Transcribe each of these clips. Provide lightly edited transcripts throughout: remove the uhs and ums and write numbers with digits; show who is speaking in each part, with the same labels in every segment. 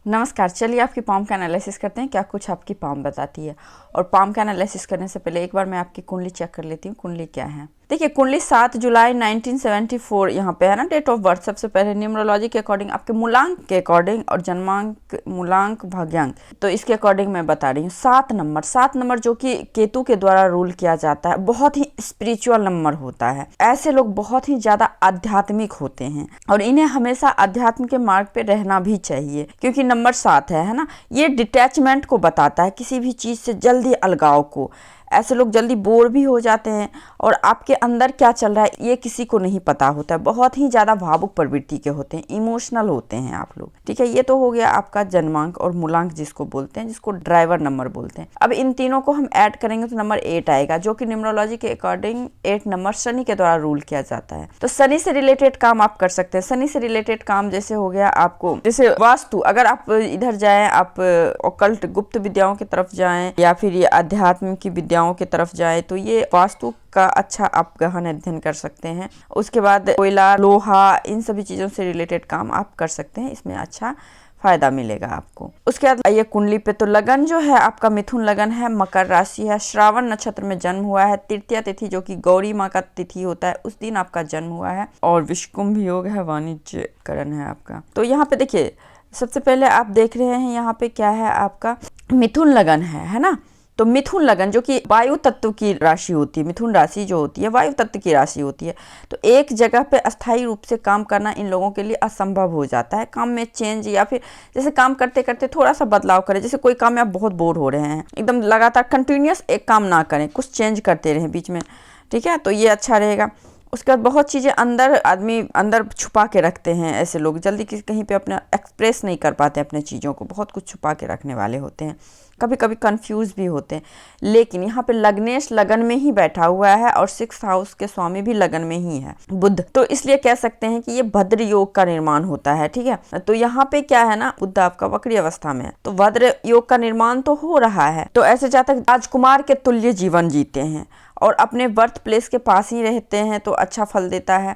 Speaker 1: नमस्कार। चलिए आपकी पाम का एनालिसिस करते हैं, क्या कुछ आपकी पाम बताती है। और पाम का एनालिसिस करने से पहले एक बार मैं आपकी कुंडली चेक कर लेती हूँ। कुंडली क्या है, देखिए कुंडली 7 जुलाई 1974 यहाँ पे है ना, डेट ऑफ बर्थ। सबसे पहले न्यूमरोलॉजी के अकॉर्डिंग, आपके मूलांक के अकॉर्डिंग और जन्मांक, मूलांक, भाग्यांक, तो इसके अकॉर्डिंग मैं बता रही हूँ। 7 नंबर जो कि केतु के द्वारा रूल किया जाता है, बहुत ही स्पिरिचुअल नंबर होता है। ऐसे लोग बहुत ही ज्यादा आध्यात्मिक होते हैं और इन्हें हमेशा अध्यात्म के मार्ग पे रहना भी चाहिए, क्योंकि नंबर 7 है ना, ये डिटैचमेंट को बताता है, किसी भी चीज से जल्दी अलगाव को। ऐसे लोग जल्दी बोर भी हो जाते हैं और आपके अंदर क्या चल रहा है ये किसी को नहीं पता होता है। बहुत ही ज़्यादा भावुक प्रवृत्ति के होते हैं, इमोशनल होते हैं आप लोग। ठीक है, ये तो हो गया आपका जन्मांक और मूलांक जिसको बोलते हैं, जिसको ड्राइवर नंबर बोलते हैं। अब इन तीनों को हम ऐड करेंगे तो नंबर 8 आएगा, जो कि न्यूमरोलॉजी के अकॉर्डिंग 8 नंबर शनि के द्वारा रूल किया जाता है। तो शनि से रिलेटेड काम आप कर सकते हैं। शनि से रिलेटेड काम जैसे हो गया आपको, जैसे वास्तु, अगर आप इधर जाएं, आप ऑकल्ट गुप्त विद्याओं की तरफ जाएं या फिर ये अध्यात्म की विद्याओं की तरफ जाए, तो ये वास्तु का अच्छा आप गहन अध्ययन कर सकते हैं। उसके बाद कोयला, लोहा, इन सभी चीजों से रिलेटेड काम आप कर सकते हैं, इसमें अच्छा फायदा मिलेगा आपको। उसके बाद ये कुंडली पे तो लगन जो है आपका मिथुन लगन है, मकर राशि है, श्रावण नक्षत्र में जन्म हुआ है, तृतीया तिथि जो कि गौरी माँ का तिथि होता है उस दिन आपका जन्म हुआ है, और विषुकुंभ योग है, वाणिज्य करण है आपका। तो यहाँ पे देखिए, सबसे पहले आप देख रहे हैं यहाँ पे क्या है, आपका मिथुन लगन है ना। तो मिथुन लगन जो कि वायु तत्व की राशि होती है, मिथुन राशि जो होती है वायु तत्व की राशि होती है, तो एक जगह पे अस्थायी रूप से काम करना इन लोगों के लिए असंभव हो जाता है। काम में चेंज, या फिर जैसे काम करते करते थोड़ा सा बदलाव करें। जैसे कोई काम में आप बहुत बोर हो रहे हैं, एकदम लगातार कंटिन्यूअस एक काम ना करें, कुछ चेंज करते रहें बीच में। ठीक है, तो ये अच्छा रहेगा। उसके बाद बहुत चीज़ें आदमी अंदर छुपा के रखते हैं। ऐसे लोग जल्दी कहीं पे अपना एक्सप्रेस नहीं कर पाते अपने चीज़ों को, बहुत कुछ छुपा के रखने वाले होते हैं, कभी कभी कंफ्यूज भी होते हैं। लेकिन यहाँ पे लग्नेश लगन में ही बैठा हुआ है और 6th हाउस के स्वामी भी लगन में ही है, बुध। तो इसलिए कह सकते हैं कि ये भद्र योग का निर्माण होता है। ठीक है, तो यहाँ पे क्या है ना, बुध आपका वक्री अवस्था में है, तो भद्र योग का निर्माण तो हो रहा है। तो ऐसे जातक राजकुमार के तुल्य जीवन जीते हैं और अपने बर्थ प्लेस के पास ही रहते हैं, तो अच्छा फल देता है।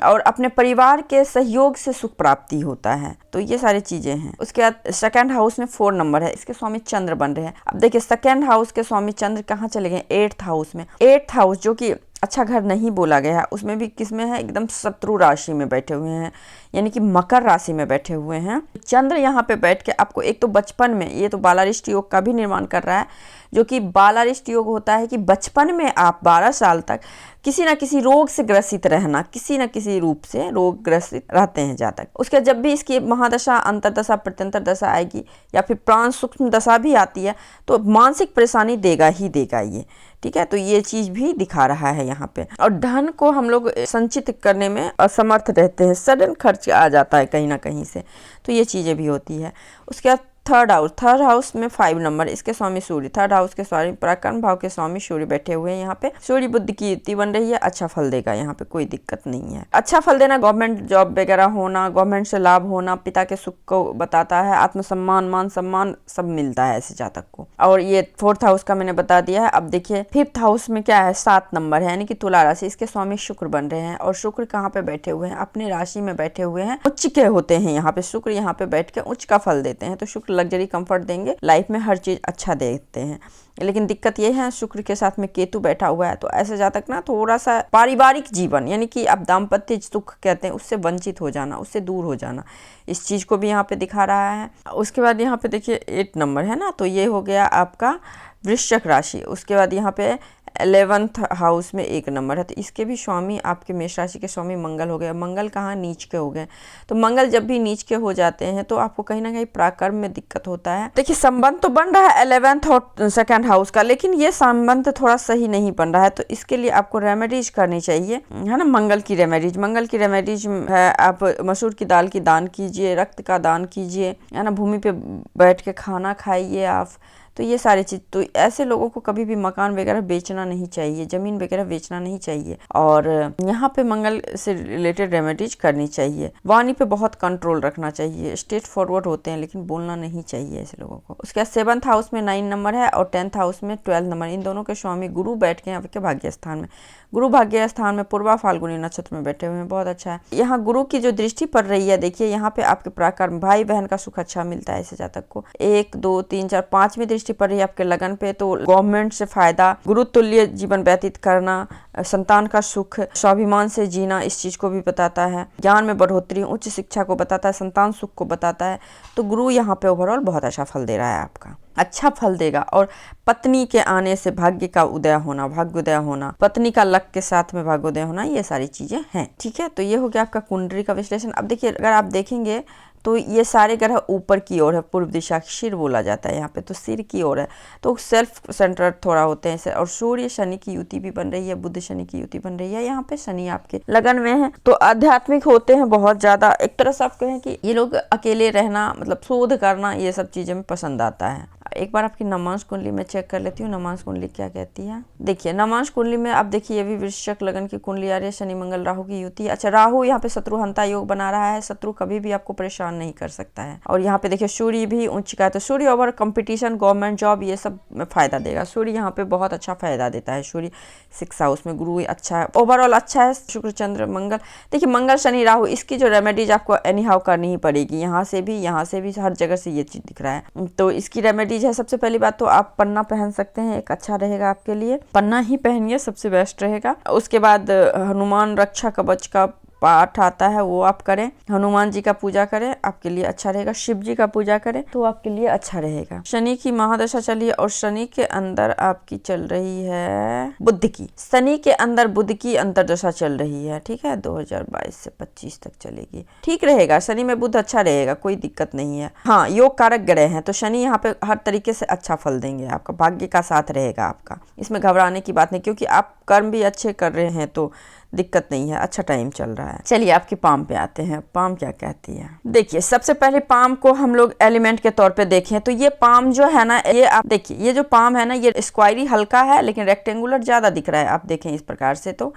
Speaker 1: और अपने परिवार के सहयोग से सुख प्राप्ति होता है। तो ये सारी चीजें हैं। उसके बाद 2nd हाउस में 4 नंबर है, इसके स्वामी चंद्र बन रहे हैं। अब देखिए 2nd हाउस के स्वामी चंद्र कहाँ चले गए, 8th हाउस में। 8th हाउस जो कि अच्छा घर नहीं बोला गया है, उसमें भी किसमें है, एकदम शत्रु राशि में बैठे हुए हैं, यानी कि मकर राशि में बैठे हुए हैं। चंद्र यहाँ पे बैठ के आपको एक तो बचपन में, ये तो बालारिष्ट योग का भी निर्माण कर रहा है, जो कि बालारिष्ट योग होता है कि बचपन में आप 12 साल तक किसी न किसी रोग से ग्रसित रहना, किसी न किसी रूप से रोग ग्रसित रहते हैं जातक। उसके जब भी इसकी महादशा, अंतरदशा, प्रत्यंतर दशा आएगी या फिर प्राण सूक्ष्म दशा भी आती है, तो मानसिक परेशानी देगा ही देगा ये। ठीक है, तो ये चीज भी दिखा रहा है यहाँ पे। और धन को हम लोग संचित करने में असमर्थ रहते हैं, सडन खर्च आ जाता है कहीं ना कहीं से, तो ये चीजें भी होती है। उसके बाद 3rd हाउस में 5 नंबर, इसके स्वामी सूर्य, 3rd हाउस के स्वामी पराक्रम भाव के स्वामी सूर्य बैठे हुए हैं यहाँ पे। सूर्य बुद्ध की युति बन रही है, अच्छा फल देगा, यहाँ पे कोई दिक्कत नहीं है। अच्छा फल देना, गवर्नमेंट जॉब वगैरह होना, गवर्नमेंट से लाभ होना, पिता के सुख को बताता है, आत्मसम्मान, मान सम्मान सब मिलता है ऐसे जातक को। और ये 4th हाउस का मैंने बता दिया है। अब देखिए 5th हाउस में क्या है, 7 नंबर है, यानी कि तुला राशि, इसके स्वामी शुक्र बन रहे हैं। और शुक्र कहाँ पे बैठे हुए हैं, अपने राशि में बैठे हुए हैं, उच्च के होते हैं यहाँ पे। शुक्र यहाँ पे बैठ के उच्च का फल देते हैं, तो शुक्र लग्जरी कंफर्ट देंगे, लाइफ में हर चीज अच्छा देते हैं। लेकिन दिक्कत ये है, शुक्र के साथ में केतु बैठा हुआ है, तो ऐसे जातक ना थोड़ा सा पारिवारिक जीवन, यानी कि आप दाम्पत्य सुख कहते हैं, उससे वंचित हो जाना, उससे दूर हो जाना, इस चीज को भी यहाँ पे दिखा रहा है। उसके बाद यहाँ पे देखिए 8 नंबर है ना, तो ये हो गया आपका वृश्चिक राशि। उसके बाद यहाँ पे 11th हाउस में 1 नंबर है, तो इसके भी स्वामी आपके मेष राशि के स्वामी मंगल हो गए। मंगल कहाँ, नीच के हो गए। तो मंगल जब भी नीच के हो जाते हैं तो आपको कहीं ना कहीं पराक्रम में दिक्कत होता है। देखिए संबंध तो बन रहा है 11th और 2nd हाउस का, लेकिन ये संबंध थोड़ा सही नहीं बन रहा है, तो इसके लिए आपको रेमेडीज करनी चाहिए, है ना। मंगल की रेमेडीज है, आप मसूर की दाल की दान कीजिए, रक्त का दान कीजिए, है ना। भूमि पे बैठ के खाना खाइए आप, तो ये सारी चीज़, तो ऐसे लोगों को कभी भी मकान वगैरह बेचना नहीं चाहिए, ज़मीन वगैरह बेचना नहीं चाहिए, और यहाँ पे मंगल से रिलेटेड रेमेडीज करनी चाहिए। वाणी पे बहुत कंट्रोल रखना चाहिए, स्ट्रेट फॉरवर्ड होते हैं लेकिन बोलना नहीं चाहिए ऐसे लोगों को। उसके बाद 7th हाउस में 9 नंबर है और 10th हाउस में 12 नंबर, इन दोनों के स्वामी गुरु बैठ के आपके भाग्य स्थान में, गुरु भाग्य स्थान में पूर्वा फाल्गुनी नक्षत्र में बैठे हुए हैं, बहुत अच्छा है। यहाँ गुरु की जो दृष्टि पड़ रही है, देखिए यहाँ पे आपके पराक्रम, भाई बहन का सुख अच्छा मिलता है ऐसे जातक को। 1 2 3 4 5वीं दृष्टि पड़ रही है आपके लगन पे, तो गवर्नमेंट से फायदा, गुरु तुल्य जीवन व्यतीत करना, संतान का सुख, स्वाभिमान से जीना, इस चीज को भी बताता है। ज्ञान में बढ़ोतरी, उच्च शिक्षा को बताता है, संतान सुख को बताता है। तो गुरु यहाँ पे ओवरऑल बहुत अच्छा फल दे रहा है, आपका अच्छा फल देगा। और पत्नी के आने से भाग्य का उदय होना, भाग्योदय होना, पत्नी का लक के साथ में भाग्योदय होना, ये सारी चीजें हैं। ठीक है, तो ये हो गया आपका कुंडली का विश्लेषण। अब देखिए, अगर आप देखेंगे तो ये सारे ग्रह ऊपर की ओर है, पूर्व दिशा, सिर बोला जाता है यहाँ पे, तो सिर की ओर है, तो सेल्फ सेंटर्ड थोड़ा होते हैं इसे। और सूर्य शनि की युति भी बन रही है, बुध शनि की युति बन रही है, यहाँ पे शनि आपके लगन में है, तो आध्यात्मिक होते हैं बहुत ज्यादा। एक तरह से आप कहें कि ये लोग अकेले रहना, मतलब शोध करना, ये सब चीजें में पसंद आता है। एक बार आपकी नमांश कुंडली में चेक कर लेती हूँ, नमांश कुंडली क्या कहती है। देखिए नमांश कुंडली में अब देखिए, ये भी वृश्चिक लगन की कुंडली आ रही है, शनि मंगल राहु की युति। अच्छा, राहु यहाँ पे शत्रुहंता योग बना रहा है, शत्रु कभी भी आपको परेशान नहीं कर सकता है। और यहाँ पे देखिए सूर्य भी उच्च का है, तो सूर्य ओवर कंपटीशन, गवर्नमेंट जॉब, ये सब में फायदा देगा। सूर्य यहाँ पे बहुत अच्छा फायदा देता है। सूर्य 6 हाउस में, गुरु अच्छा है, ओवरऑल अच्छा है। शुक्र चंद्र मंगल, देखिए मंगल शनि राहु, इसकी जो रेमेडीज आपको एनी हाउ करनी ही पड़ेगी, यहाँ से भी हर जगह से ये चीज दिख रहा है। तो इसकी रेमेडीज है, सबसे पहली बात तो आप पन्ना पहन सकते हैं, एक अच्छा रहेगा आपके लिए, पन्ना ही पहनिए, सबसे बेस्ट रहेगा। उसके बाद हनुमान रक्षा कवच का पाठ आता है, वो आप करें, हनुमान जी का पूजा करें, आपके लिए अच्छा रहेगा। शिव जी का पूजा करें तो आपके लिए अच्छा रहेगा। शनि की महादशा चली है और शनि के अंदर आपकी चल रही है बुध की, शनि के अंदर बुध की अंतरदशा चल रही है। ठीक है, 2022 से 25 तक चलेगी, ठीक रहेगा। शनि में बुध अच्छा रहेगा, कोई दिक्कत नहीं है। हाँ, योग कारक ग्रह हैं, तो शनि यहाँ पे हर तरीके से अच्छा फल देंगे, आपका भाग्य का साथ रहेगा आपका, इसमें घबराने की बात नहीं, क्योंकि आप कर्म भी अच्छे कर रहे हैं तो दिक्कत नहीं है, अच्छा टाइम चल रहा है। चलिए आपकी पाम पे आते हैं, पाम क्या कहती है। देखिए सबसे पहले पाम को हम लोग एलिमेंट के तौर पे देखें तो ये पाम जो है ना, ये आप देखिए, ये जो पाम है ना, ये स्क्वायरी हल्का है लेकिन रेक्टेंगुलर ज्यादा दिख रहा है। आप देखें इस प्रकार से, तो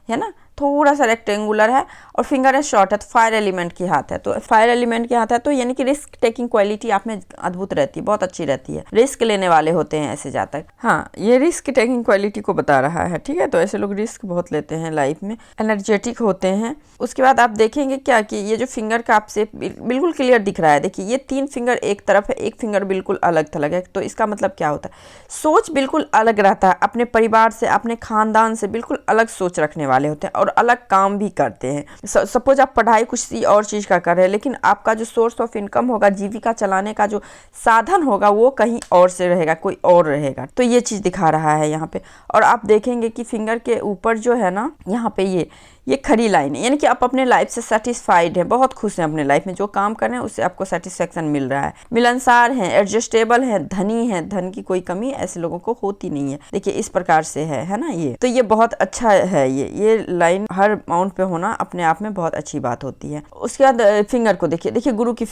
Speaker 1: है ना, थोड़ा सा रेक्टेंगुलर है, और फिंगर है शॉर्ट है, तो फायर एलिमेंट की हाथ है, तो फायर एलिमेंट के हाथ है, तो यानी कि रिस्क टेकिंग क्वालिटी आप में अद्भुत रहती है, बहुत अच्छी रहती है, रिस्क लेने वाले होते हैं ऐसे जातक। हाँ, ये रिस्क टेकिंग क्वालिटी को बता रहा है। ठीक है, तो ऐसे लोग रिस्क बहुत लेते हैं लाइफ में, एनर्जेटिक होते हैं। उसके बाद आप देखेंगे क्या कि ये जो फिंगर का आपसे बिल्कुल क्लियर दिख रहा है, देखिए ये 3 फिंगर एक तरफ है, एक फिंगर बिल्कुल अलग थलग है, तो इसका मतलब क्या होता है, सोच बिल्कुल अलग रहता है, अपने परिवार से, अपने खानदान से बिल्कुल अलग सोच रखने वाले होते हैं और अलग काम भी करते हैं। सपोज आप पढ़ाई कुछ और चीज का कर रहे हैं, लेकिन आपका जो सोर्स ऑफ इनकम होगा, जीविका चलाने का जो साधन होगा, वो कहीं और से रहेगा, कोई और रहेगा, तो ये चीज दिखा रहा है यहाँ पे। और आप देखेंगे कि फिंगर के ऊपर जो है ना, यहाँ पे ये खड़ी लाइन है, यानी कि आप अपने लाइफ से सेटिस्फाइड हैं, बहुत खुश हैं अपने लाइफ में, जो काम कर रहे हैं उससे आपको सेटिस्फेक्शन मिल रहा है, मिलनसार हैं, एडजस्टेबल हैं, धनी हैं, धन की कोई कमी ऐसे लोगों को होती नहीं है। देखिए इस प्रकार से है ना, ये तो ये बहुत अच्छा है। ये लाइन हर अमाउंट पे होना अपने आप में बहुत अच्छी बात होती है। उसके बाद फिंगर को देखिए गुरु की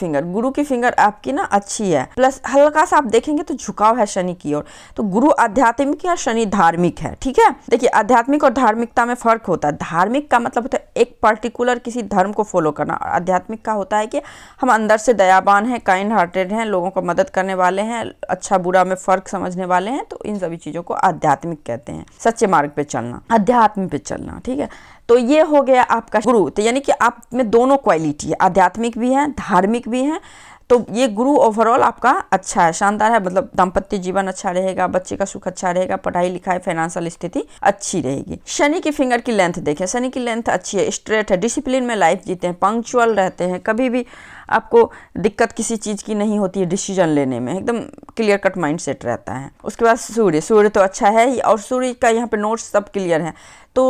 Speaker 1: फिंगर आपकी ना अच्छी है, प्लस हल्का सा आप देखेंगे तो झुकाव है शनि की ओर, तो गुरु आध्यात्मिक है, शनि धार्मिक है। ठीक है, देखिए आध्यात्मिक और धार्मिकता में फर्क होता है। धार्मिक का मतलब होता है एक पर्टिकुलर किसी धर्म को फॉलो करना, और आध्यात्मिक का होता है कि हम अंदर से दयावान हैं, काइंड हार्टेड हैं, लोगों को मदद करने वाले हैं, अच्छा बुरा में फर्क समझने वाले हैं, तो इन सभी चीजों को आध्यात्मिक कहते हैं। सच्चे मार्ग पे चलना, अध्यात्म पे चलना। ठीक है, तो ये हो गया आपका गुरु, तो यानी कि आप में दोनों क्वालिटी है, आध्यात्मिक भी है, धार्मिक भी है, तो ये गुरु ओवरऑल आपका अच्छा है, शानदार है। मतलब दाम्पत्य जीवन अच्छा रहेगा, बच्चे का सुख अच्छा रहेगा, पढ़ाई लिखाई फाइनेंशियल स्थिति अच्छी रहेगी। शनि की फिंगर की लेंथ देखें, शनि की लेंथ अच्छी है, स्ट्रेट है, डिसिप्लिन में लाइफ जीते हैं, पंक्चुअल रहते हैं, कभी भी आपको दिक्कत किसी चीज़ की नहीं होती है, डिसीजन लेने में एकदम क्लियर कट माइंड सेट रहता है। उसके बाद सूर्य तो अच्छा है ही, और सूर्य का यहाँ पे नोट्स सब क्लियर है। तो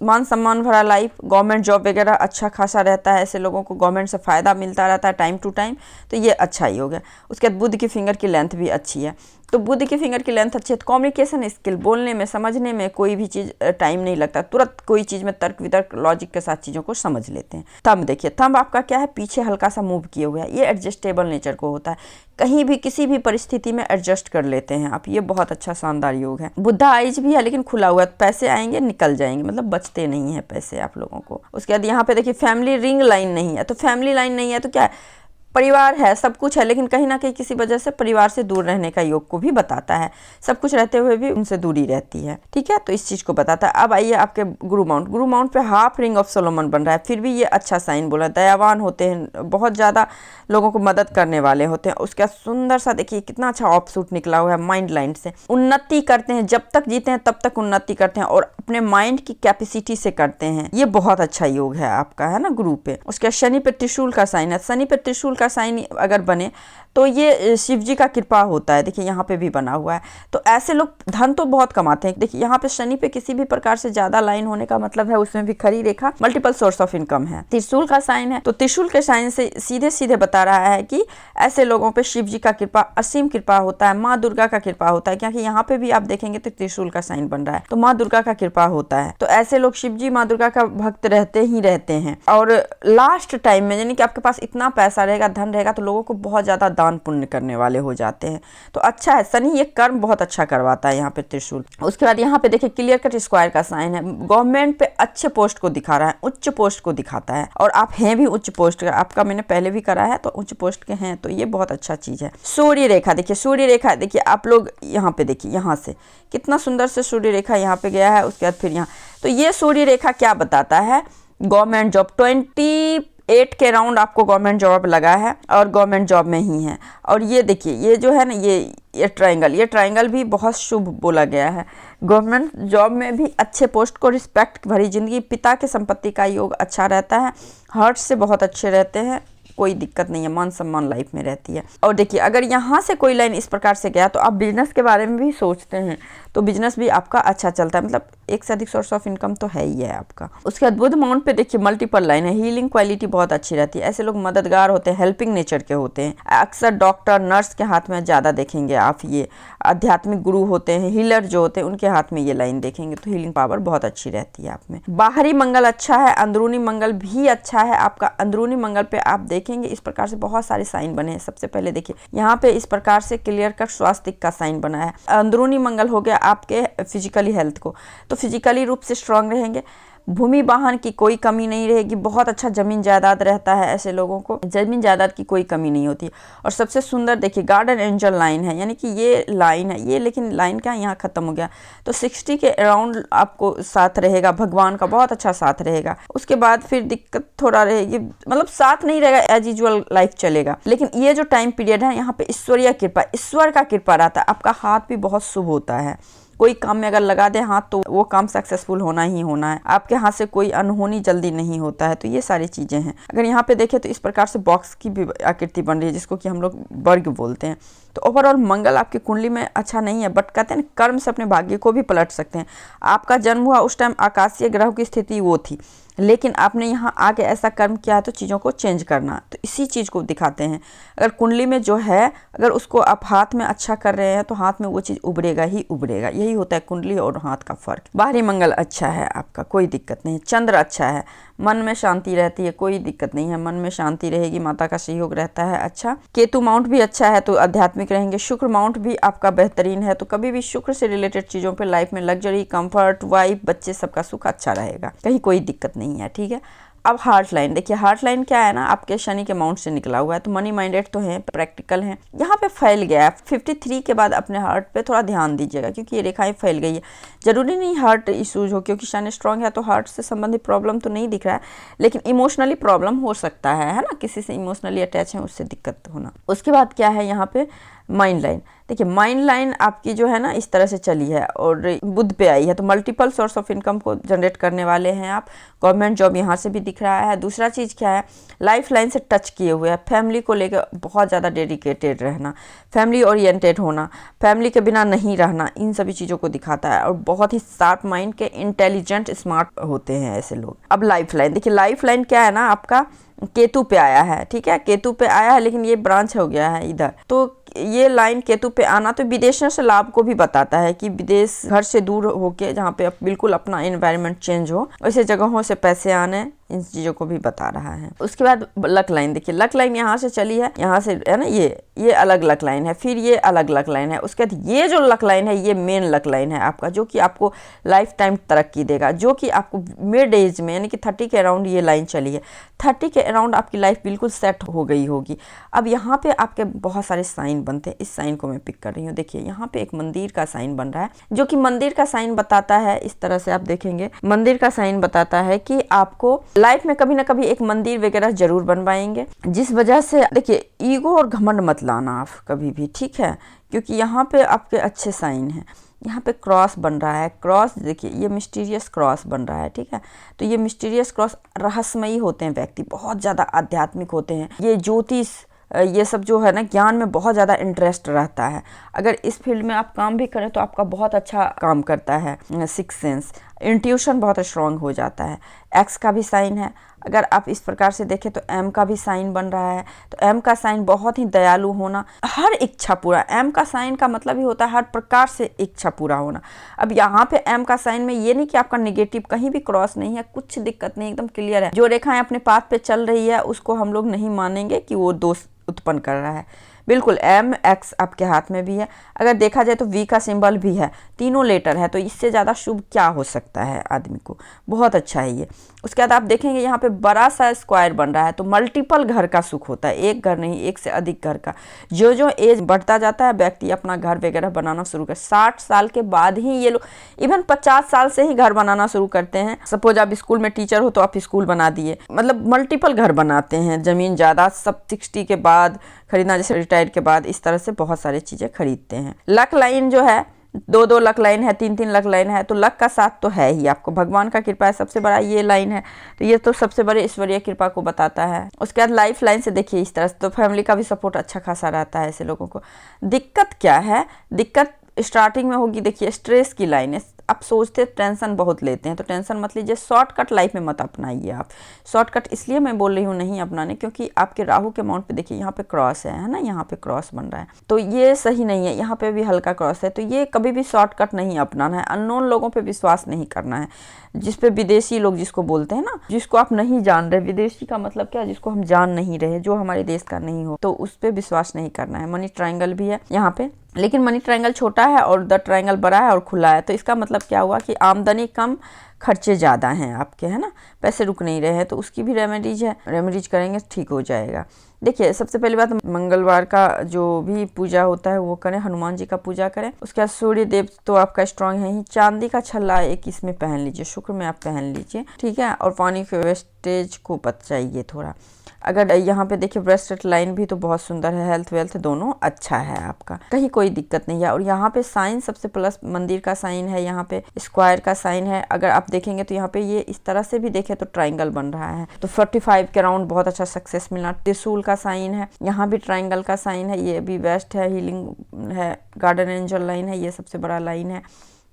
Speaker 1: मान सम्मान भरा लाइफ, गवर्नमेंट जॉब वगैरह अच्छा खासा रहता है, ऐसे लोगों को गवर्नमेंट से फ़ायदा मिलता रहता है टाइम टू टाइम, तो ये अच्छा ही हो गया। उसके बाद बुध की फिंगर की लेंथ भी अच्छी है, तो बुध की फिंगर की लेंथ अच्छी है तो कम्युनिकेशन स्किल, बोलने में समझने में कोई भी चीज़ टाइम नहीं लगता, तुरंत कोई चीज़ में तर्क वितर्क लॉजिक के साथ चीज़ों को समझ लेते हैं। थंब देखिए, थंब आपका क्या है, पीछे हल्का सा मूव किए हुए है, ये एडजस्टेबल नेचर को होता है, कहीं भी किसी भी परिस्थिति में एडजस्ट कर लेते हैं आप, ये बहुत अच्छा शानदार योग है। बुद्धा आइज भी है लेकिन खुला हुआ है, पैसे आएंगे निकल जाएंगे, मतलब बचते नहीं है पैसे आप लोगों को। उसके बाद यहाँ पे देखिए फैमिली रिंग लाइन नहीं है, तो फैमिली लाइन नहीं है तो क्या है, परिवार है, सब कुछ है, लेकिन कहीं ना कहीं किसी वजह से परिवार से दूर रहने का योग को भी बताता है, सब कुछ रहते हुए भी उनसे दूरी रहती है, ठीक है, तो इस चीज़ को बताता है। अब आइए आपके गुरु माउंट, गुरु माउंट पे हाफ रिंग ऑफ सोलोमन बन रहा है, फिर भी ये अच्छा साइन बोला, दयावान होते हैं, बहुत ज़्यादा लोगों को मदद करने वाले होते हैं। उसके बाद सुंदर सा देखिए कितना अच्छा ऑफ सूट निकला हुआ है, माइंड लाइन से उन्नति करते हैं, जब तक जीते हैं तब तक उन्नति करते हैं और अपने माइंड की कैपेसिटी से करते हैं, ये बहुत अच्छा योग है आपका, है ना, गुरु पे। उसके बाद शनि पे त्रिशूल का साइन है, शनि पे त्रिशूल का साइन अगर बने तो ये शिव जी का कृपा होता है, देखिए यहाँ पे भी बना हुआ है, तो ऐसे लोग धन तो बहुत कमाते हैं। देखिए यहाँ पे शनि पे किसी भी प्रकार से ज्यादा लाइन होने का मतलब है उसमें भी खड़ी रेखा, मल्टीपल सोर्स ऑफ इनकम है। त्रिशूल का साइन है, तो त्रिशूल के साइन से सीधे सीधे बता रहा है कि ऐसे लोगों पे शिव जी का कृपा, असीम कृपा होता है, माँ दुर्गा का कृपा होता है, क्योंकि यहाँ पे भी आप देखेंगे तो त्रिशूल का साइन बन रहा है, तो माँ दुर्गा का कृपा होता है, तो ऐसे लोग शिव जी माँ दुर्गा का भक्त रहते ही रहते हैं। और लास्ट टाइम में यानी कि आपके पास इतना पैसा रहेगा, धन रहेगा, तो लोगों को बहुत ज्यादा दान पुण्य करने वाले हो जाते हैं, तो अच्छा है, शनि ये कर्म बहुत अच्छा करवाता है यहाँ पे त्रिशूल। उसके बाद यहाँ पे देखिए क्लियर कट स्क्वायर का साइन है, गवर्नमेंट पे अच्छे पोस्ट को दिखा रहा है, उच्च पोस्ट को दिखाता है, और आप हैं भी उच्च पोस्ट का, आपका मैंने पहले भी करा है, तो उच्च पोस्ट के हैं, तो ये बहुत अच्छा चीज है। सूर्य रेखा देखिए, सूर्य रेखा देखिए आप लोग यहाँ पे देखिए, यहाँ से कितना सुंदर से सूर्य रेखा यहाँ पे गया है। उसके बाद फिर यहाँ, तो ये सूर्य रेखा क्या बताता है, गवर्नमेंट जॉब 28 के राउंड आपको गवर्नमेंट जॉब लगा है और गवर्नमेंट जॉब में ही है। और ये देखिए ये जो है ना, ये ट्रायंगल भी बहुत शुभ बोला गया है, गवर्नमेंट जॉब में भी अच्छे पोस्ट को, रिस्पेक्ट भरी जिंदगी, पिता के संपत्ति का योग अच्छा रहता है, हर्ट से बहुत अच्छे रहते हैं, कोई दिक्कत नहीं है, मान सम्मान लाइफ में रहती है। और देखिए अगर यहाँ से कोई लाइन इस प्रकार से गया तो आप बिजनेस के बारे में भी सोचते हैं, तो बिजनेस भी आपका अच्छा चलता है, मतलब एक से अधिक सोर्स ऑफ इनकम तो है ही है आपका। उसके बाद बुध माउंट पे देखिए मल्टीपल लाइन है, हीलिंग क्वालिटी बहुत अच्छी रहती है, ऐसे लोग मददगार होते हैं, हेल्पिंग नेचर के होते हैं, अक्सर डॉक्टर नर्स के हाथ में ज़्यादा देखेंगे आप, ये आध्यात्मिक गुरु होते हैं, हीलर जो होते हैं उनके हाथ में ये लाइन देखेंगे, तो हीलिंग पावर बहुत अच्छी रहती है आप में। बाहरी मंगल अच्छा है, अंदरूनी मंगल भी अच्छा है आपका। अंदरूनी मंगल पे आप देखेंगे इस प्रकार से बहुत सारे साइन बने हैं। सबसे पहले देखिए यहाँ पे इस प्रकार से क्लियर कट स्वास्थ्य का साइन बना है, अंदरूनी मंगल हो गया आपके फिजिकली हेल्थ को, तो फिजिकली रूप से स्ट्रांग रहेंगे, भूमि वाहन की कोई कमी नहीं रहेगी, बहुत अच्छा जमीन जायदाद रहता है, ऐसे लोगों को जमीन जायदाद की कोई कमी नहीं होती। और सबसे सुंदर देखिए गार्डन एंजल लाइन है, यानी कि ये लाइन है, ये लेकिन लाइन क्या यहाँ खत्म हो गया, तो 60 के अराउंड आपको साथ रहेगा, भगवान का बहुत अच्छा साथ रहेगा। उसके बाद फिर दिक्कत थोड़ा रहेगी, मतलब साथ नहीं रहेगा, एज यूजुअल लाइफ चलेगा, लेकिन ये जो टाइम पीरियड है यहाँ पे ईश्वरीय कृपा, ईश्वर का कृपा रहता है, आपका हाथ भी बहुत शुभ होता है, कोई काम में अगर लगा दे हाथ तो वो काम सक्सेसफुल होना ही होना है, आपके हाथ से कोई अनहोनी जल्दी नहीं होता है, तो ये सारी चीजें हैं। अगर यहाँ पे देखें तो इस प्रकार से बॉक्स की भी आकृति बन रही है, जिसको कि हम लोग वर्ग बोलते हैं। तो ओवरऑल मंगल आपकी कुंडली में अच्छा नहीं है, बट कहते हैं कर्म से अपने भाग्य को भी पलट सकते हैं। आपका जन्म हुआ उस टाइम आकाशीय ग्रह की स्थिति वो थी, लेकिन आपने यहाँ आके ऐसा कर्म किया है तो चीज़ों को चेंज करना, तो इसी चीज़ को दिखाते हैं। अगर कुंडली में जो है, अगर उसको आप हाथ में अच्छा कर रहे हैं तो हाथ में वो चीज़ उभरेगा ही उभरेगा, यही होता है कुंडली और हाथ का फर्क। बाहरी मंगल अच्छा है आपका, कोई दिक्कत नहीं। चंद्र अच्छा है, मन में शांति रहती है, कोई दिक्कत नहीं है, मन में शांति रहेगी, माता का सहयोग रहता है अच्छा। केतु माउंट भी अच्छा है, तो आध्यात्मिक रहेंगे। शुक्र माउंट भी आपका बेहतरीन है, तो कभी भी शुक्र से रिलेटेड चीज़ों पे लाइफ में लग्जरी, कंफर्ट, वाइफ, बच्चे सबका सुख अच्छा रहेगा, कहीं कोई दिक्कत नहीं है, ठीक है। अब हार्ट लाइन देखिए, हार्ट लाइन क्या है ना, आपके शनि के माउंट से निकला हुआ है, तो मनी माइंडेड तो है, प्रैक्टिकल है, यहाँ पे फैल गया है। 53 के बाद अपने हार्ट पे थोड़ा ध्यान दीजिएगा, क्योंकि ये रेखाएं फैल गई है। जरूरी नहीं हार्ट इश्यूज हो, क्योंकि शनि स्ट्रांग है तो हार्ट से संबंधित प्रॉब्लम तो नहीं दिख रहा है, लेकिन इमोशनली प्रॉब्लम हो सकता है ना, किसी से इमोशनली अटैच है उससे दिक्कत होना। उसके बाद क्या है यहाँ पे माइंड लाइन, देखिए माइंड लाइन आपकी जो है ना इस तरह से चली है और बुध पे आई है, तो मल्टीपल सोर्स ऑफ इनकम को जनरेट करने वाले हैं आप। गवर्नमेंट जॉब यहाँ से भी दिख रहा है। दूसरा चीज़ क्या है, लाइफ लाइन से टच किए हुए हैं, फैमिली को लेकर बहुत ज़्यादा डेडिकेटेड रहना, फैमिली ओरिएंटेड होना, फैमिली के बिना नहीं रहना, इन सभी चीज़ों को दिखाता है। और बहुत ही शार्प माइंड के, इंटेलिजेंट, स्मार्ट होते हैं ऐसे लोग। अब लाइफ लाइन देखिए, लाइफ लाइन क्या है ना आपका केतु पे आया है, ठीक है, केतु पे आया है, लेकिन ये ब्रांच हो गया है इधर। तो ये लाइन केतु पे आना तो विदेशों से लाभ को भी बताता है कि विदेश घर से दूर होके जहाँ पे बिल्कुल अपना एनवायरनमेंट चेंज हो, वैसे जगहों से पैसे आने, इन चीज़ों को भी बता रहा है। उसके बाद लक लाइन देखिए, लक लाइन यहाँ से चली है, यहाँ से है ना, ये अलग लक लाइन है, फिर ये अलग लक लाइन है। उसके बाद ये जो लक लाइन है ये मेन लक लाइन है आपका, जो कि आपको लाइफ टाइम तरक्की देगा, जो कि आपको मिड एज में यानी कि 30 के अराउंड ये लाइन चली है, 30 के अराउंड आपकी लाइफ बिल्कुल सेट हो गई होगी। अब यहाँ पे आपके बहुत सारे साइन बनते हैं, इस साइन को मैं पिक कर रही हूँ। देखिए यहाँ पे एक मंदिर का साइन बन रहा है, जो कि मंदिर का साइन बताता है, इस तरह से आप देखेंगे मंदिर का साइन बताता है कि आपको लाइफ में कभी ना कभी एक मंदिर वगैरह जरूर बनवाएंगे, जिस वजह से देखिए ईगो और घमंड मत लाना आप कभी भी, ठीक है, क्योंकि यहाँ पे आपके अच्छे साइन हैं। यहाँ पे क्रॉस बन रहा है, क्रॉस देखिए ये मिस्टीरियस क्रॉस बन रहा है, ठीक है। तो ये मिस्टीरियस क्रॉस रहस्यमयी होते हैं व्यक्ति, बहुत ज़्यादा आध्यात्मिक होते हैं, ये ज्योतिष ये सब जो है ना ज्ञान में बहुत ज़्यादा इंटरेस्ट रहता है। अगर इस फील्ड में आप काम भी करें तो आपका बहुत अच्छा काम करता है, सिक्स सेंस, इंट्यूशन बहुत स्ट्रांग हो जाता है। एक्स का भी साइन है, अगर आप इस प्रकार से देखें तो एम का भी साइन बन रहा है। तो एम का साइन बहुत ही दयालु होना, हर इच्छा पूरा, एम का साइन का मतलब ही होता है हर प्रकार से इच्छा पूरा होना। अब यहाँ पे एम का साइन में ये नहीं कि आपका नेगेटिव कहीं भी क्रॉस नहीं है, कुछ दिक्कत नहीं, एकदम क्लियर है। जो रेखाएं अपने पाथ पे चल रही है उसको हम लोग नहीं मानेंगे कि वो दोष उत्पन्न कर रहा है। बिल्कुल एम एक्स आपके हाथ में भी है, अगर देखा जाए तो वी का सिंबल भी है, तीनों लेटर है, तो इससे ज़्यादा शुभ क्या हो सकता है आदमी को, बहुत अच्छा है ये। उसके बाद आप देखेंगे यहाँ पे बड़ा सा स्क्वायर बन रहा है, तो मल्टीपल घर का सुख होता है, एक घर नहीं, एक से अधिक घर का। जो जो एज बढ़ता जाता है व्यक्ति अपना घर वगैरह बनाना शुरू कर, 60 साल के बाद ही ये लोग, इवन 50 साल से ही घर बनाना शुरू करते हैं। सपोज आप स्कूल में टीचर हो तो आप स्कूल बना दिए, मतलब मल्टीपल घर बनाते हैं, ज़मीन ज़्यादा सब 60 के बाद खरीदना, जैसे रिटायर के बाद, इस तरह से बहुत सारी चीज़ें खरीदते हैं। लक लाइन जो है, 2-2 लक लाइन है, 3-3 लक लाइन है, तो लक का साथ तो है ही आपको, भगवान का कृपा है, सबसे बड़ा ये लाइन है, तो ये तो सबसे बड़े ईश्वरीय कृपा को बताता है। उसके बाद लाइफ लाइन से देखिए इस तरह से, तो फैमिली का भी सपोर्ट अच्छा खासा रहता है ऐसे लोगों को। दिक्कत क्या है, दिक्कत स्टार्टिंग में होगी, देखिए स्ट्रेस की लाइन है, आप सोचते टेंशन बहुत लेते हैं, तो टेंशन मत लीजिए, शॉर्टकट लाइफ में मत अपनाइए आप। शॉर्टकट इसलिए मैं बोल रही हूँ नहीं अपनाने, क्योंकि आपके राहु के माउंट पे देखिए यहाँ पे क्रॉस है ना, यहाँ पे क्रॉस बन रहा है, तो ये सही नहीं है, यहाँ पे भी हल्का क्रॉस है, तो ये कभी भी शॉर्टकट नहीं अपनाना है। अननोन लोगों पे विश्वास नहीं करना है, जिस पे विदेशी लोग जिसको बोलते हैं ना, जिसको आप नहीं जान रहे, विदेशी का मतलब क्या, जिसको हम जान नहीं रहे, जो हमारे देश का नहीं हो, तो उस पर विश्वास नहीं करना है। मनी ट्रायंगल भी है यहाँ पे, लेकिन मनी ट्रायंगल छोटा है और द ट्रायंगल बड़ा है और खुला है, तो इसका मतलब क्या हुआ कि आमदनी कम, खर्चे ज़्यादा हैं आपके, है ना, पैसे रुक नहीं रहे हैं, तो उसकी भी रेमेडीज है, रेमेडीज करेंगे ठीक हो जाएगा। देखिए सबसे पहली बात, मंगलवार का जो भी पूजा होता है वो करें, हनुमान जी का पूजा करें। उसके बाद सूर्य देव तो आपका स्ट्रांग है ही, चांदी का छल्ला एक इसमें पहन लीजिए, शुक्र में आप पहन लीजिए, ठीक है। और पानी के वेस्टेज को बचाइए थोड़ा। अगर यहाँ पे देखिए ब्रेस्टलेट लाइन भी तो बहुत सुंदर है, हेल्थ वेल्थ दोनों अच्छा है आपका, कहीं कोई दिक्कत नहीं है। और यहाँ पे साइन सबसे प्लस मंदिर का साइन है, यहाँ पे स्क्वायर का साइन है। अगर आप देखेंगे तो यहाँ पे ये इस तरह से भी देखे तो ट्रायंगल बन रहा है, तो 45 के राउंड बहुत अच्छा सक्सेस मिलना। त्रिशूल का साइन है, यहाँ भी ट्रायंगल का साइन है, ये भी बेस्ट है, हीलिंग है, गार्डन एंजल लाइन है, ये सबसे बड़ा लाइन है,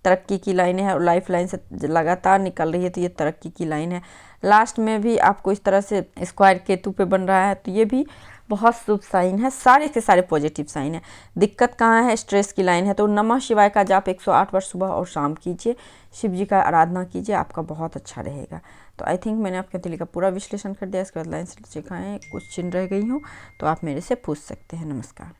Speaker 1: तरक्की की लाइन है, और लाइफ लाइन से लगातार निकल रही है, तो ये तरक्की की लाइन है। लास्ट में भी आपको इस तरह से स्क्वायर केतु पे बन रहा है, तो ये भी बहुत शुभ साइन है, सारे के सारे पॉजिटिव साइन है। दिक्कत कहाँ है, स्ट्रेस की लाइन है, तो नमः शिवाय का जाप 108 बार सुबह और शाम कीजिए, शिव जी का आराधना कीजिए, आपका बहुत अच्छा रहेगा। तो आई थिंक मैंने आपके दिल का पूरा विश्लेषण कर दिया। इसके बाद लाइन से सिखाएँ, कुछ चिन्ह रह गई हूँ तो आप मेरे से पूछ सकते हैं। नमस्कार।